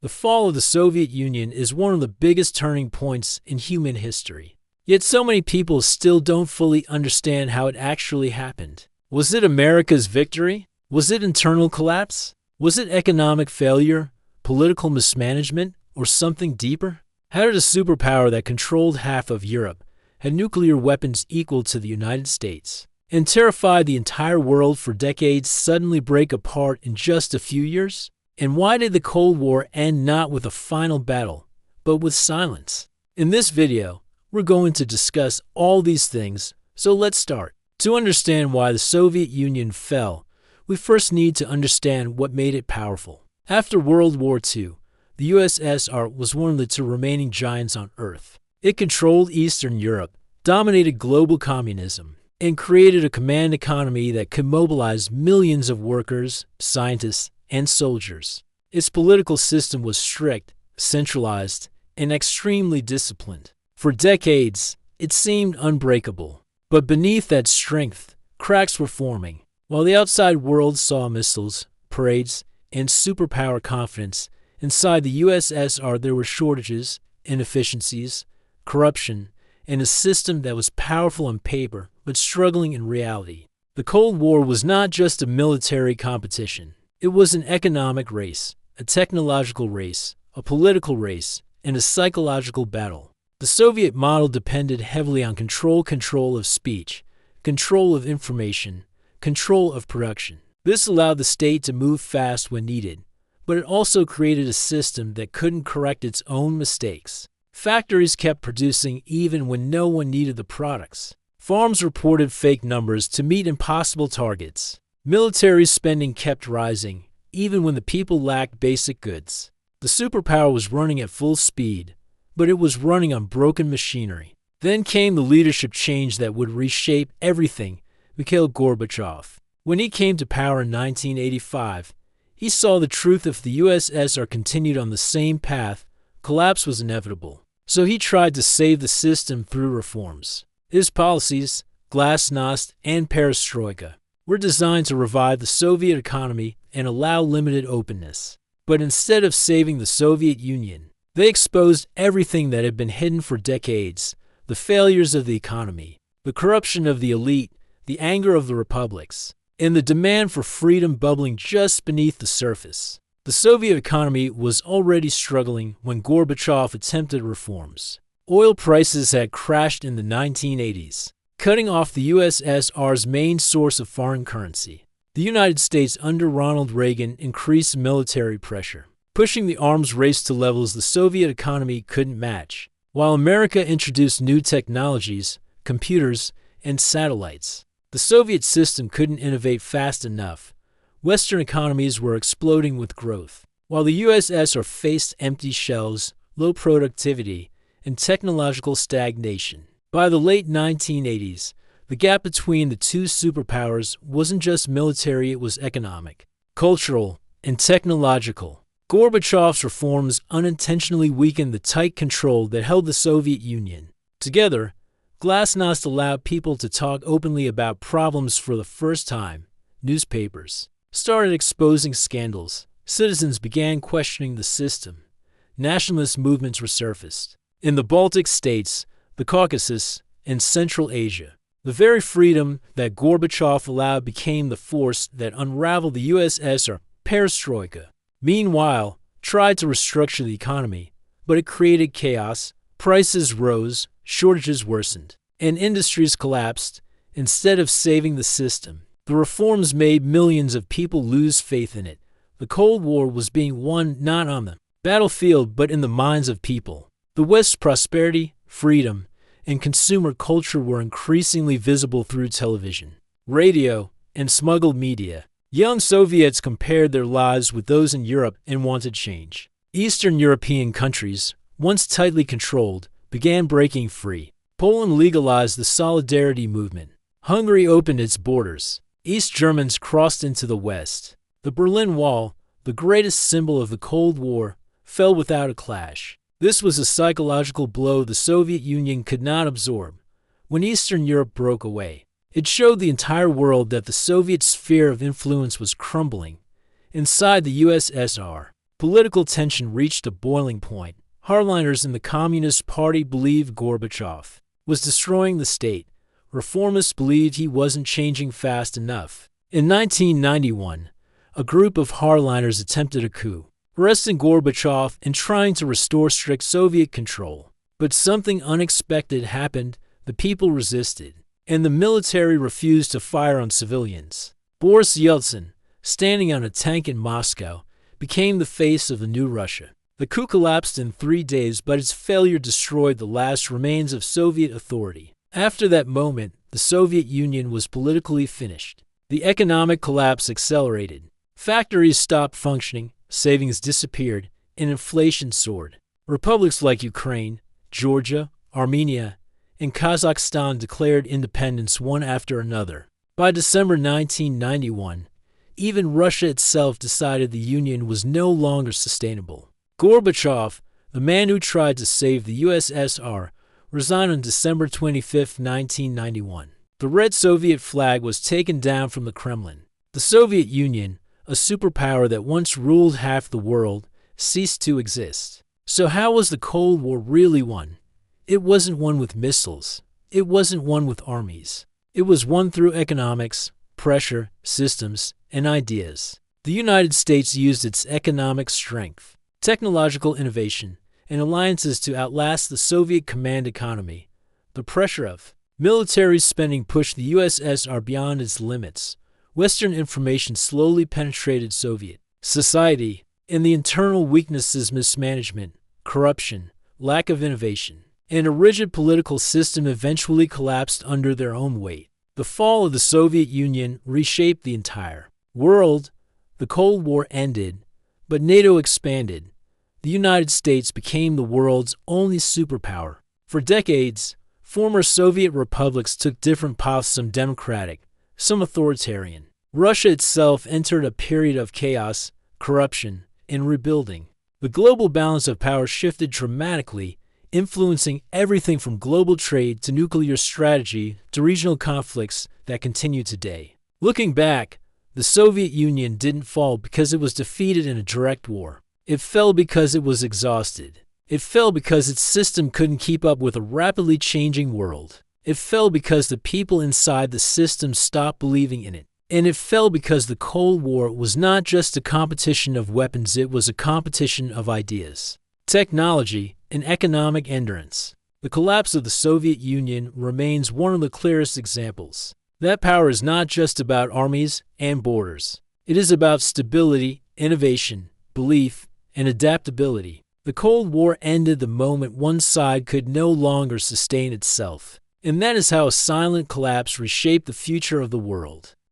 The fall of the Soviet Union is one of the biggest turning points in human history. Yet so many people still don't fully understand how it actually happened. Was it America's victory? Was it internal collapse? Was it economic failure, political mismanagement, or something deeper? How did a superpower that controlled half of Europe, had nuclear weapons equal to the United States, and terrified the entire world for decades suddenly break apart in just a few years? And why did the Cold War end not with a final battle, but with silence? In this video, we're going to discuss all these things, so let's start. To understand why the Soviet Union fell, we first need to understand what made it powerful. After World War II, the USSR was one of the two remaining giants on Earth. It controlled Eastern Europe, dominated global communism, and created a command economy that could mobilize millions of workers, scientists, and soldiers. Its political system was strict, centralized, and extremely disciplined. For decades, it seemed unbreakable. But beneath that strength, cracks were forming. While the outside world saw missiles, parades, and superpower confidence, inside the USSR there were shortages, inefficiencies, corruption, and a system that was powerful on paper but struggling in reality. The Cold War was not just a military competition. It was an economic race, a technological race, a political race, and a psychological battle. The Soviet model depended heavily on control of speech, control of information, control of production. This allowed the state to move fast when needed, but it also created a system that couldn't correct its own mistakes. Factories kept producing even when no one needed the products. Farms reported fake numbers to meet impossible targets. Military spending kept rising, even when the people lacked basic goods. The superpower was running at full speed, but it was running on broken machinery. Then came the leadership change that would reshape everything, Mikhail Gorbachev. When he came to power in 1985, he saw the truth: if the USSR continued on the same path, collapse was inevitable. So he tried to save the system through reforms. His policies, glasnost and perestroika, were designed to revive the Soviet economy and allow limited openness. But instead of saving the Soviet Union, they exposed everything that had been hidden for decades: the failures of the economy, the corruption of the elite, the anger of the republics, and the demand for freedom bubbling just beneath the surface. The Soviet economy was already struggling when Gorbachev attempted reforms. Oil prices had crashed in the 1980s, cutting off the USSR's main source of foreign currency. The United States under Ronald Reagan increased military pressure, pushing the arms race to levels the Soviet economy couldn't match, while America introduced new technologies, computers, and satellites. The Soviet system couldn't innovate fast enough. Western economies were exploding with growth, while the USSR faced empty shelves, low productivity, and technological stagnation. By the late 1980s, the gap between the two superpowers wasn't just military, it was economic, cultural, and technological. Gorbachev's reforms unintentionally weakened the tight control that held the Soviet Union. Together, glasnost allowed people to talk openly about problems for the first time. Newspapers started exposing scandals. Citizens began questioning the system. Nationalist movements resurfaced. In the Baltic states, the Caucasus, and Central Asia, the very freedom that Gorbachev allowed became the force that unraveled the USSR. Perestroika, meanwhile, tried to restructure the economy, but it created chaos. Prices rose, shortages worsened, and industries collapsed. Instead of saving the system, the reforms made millions of people lose faith in it. The Cold War was being won not on the battlefield but in the minds of people. The West's prosperity, freedom, and consumer culture were increasingly visible through television, radio, and smuggled media. Young Soviets compared their lives with those in Europe and wanted change. Eastern European countries, once tightly controlled, began breaking free. Poland legalized the Solidarity movement. Hungary opened its borders. East Germans crossed into the West. The Berlin Wall, the greatest symbol of the Cold War, fell without a clash. This was a psychological blow the Soviet Union could not absorb. When Eastern Europe broke away, it showed the entire world that the Soviet sphere of influence was crumbling. Inside the USSR, Political tension reached a boiling point. Hardliners in the Communist Party believed Gorbachev was destroying the state. Reformists believed he wasn't changing fast enough. In 1991, a group of hardliners attempted a coup, arresting Gorbachev and trying to restore strict Soviet control. But something unexpected happened. The people resisted, and the military refused to fire on civilians. Boris Yeltsin, standing on a tank in Moscow, became the face of the new Russia. The coup collapsed in 3 days, but its failure destroyed the last remains of Soviet authority. After that moment, the Soviet Union was politically finished. The economic collapse accelerated. Factories stopped functioning, savings disappeared, and inflation soared. Republics like Ukraine, Georgia, Armenia, and Kazakhstan declared independence one after another. By December 1991, even Russia itself decided the union was no longer sustainable. Gorbachev, the man who tried to save the USSR, resigned on December 25, 1991. The red Soviet flag was taken down from the Kremlin. The Soviet Union, a superpower that once ruled half the world, ceased to exist. So how was the Cold War really won? It wasn't won with missiles. It wasn't won with armies. It was won through economics, pressure, systems, and ideas. The United States used its economic strength, technological innovation, and alliances to outlast the Soviet command economy. The pressure of military spending pushed the USSR beyond its limits. Western information slowly penetrated Soviet society, and the internal weaknesses, mismanagement, corruption, lack of innovation, and a rigid political system eventually collapsed under their own weight. The fall of the Soviet Union reshaped the entire world. The Cold War ended, but NATO expanded. The United States became the world's only superpower. For decades, former Soviet republics took different paths, some democratic, some authoritarian. Russia itself entered a period of chaos, corruption, and rebuilding. The global balance of power shifted dramatically, influencing everything from global trade to nuclear strategy to regional conflicts that continue today. Looking back, the Soviet Union didn't fall because it was defeated in a direct war. It fell because it was exhausted. It fell because its system couldn't keep up with a rapidly changing world. It fell because the people inside the system stopped believing in it. And it fell because the Cold War was not just a competition of weapons, it was a competition of ideas, technology, and economic endurance. The collapse of the Soviet Union remains one of the clearest examples. That power is not just about armies and borders. It is about stability, innovation, belief, and adaptability. The Cold War ended the moment one side could no longer sustain itself. And that is how a silent collapse reshaped the future of the world.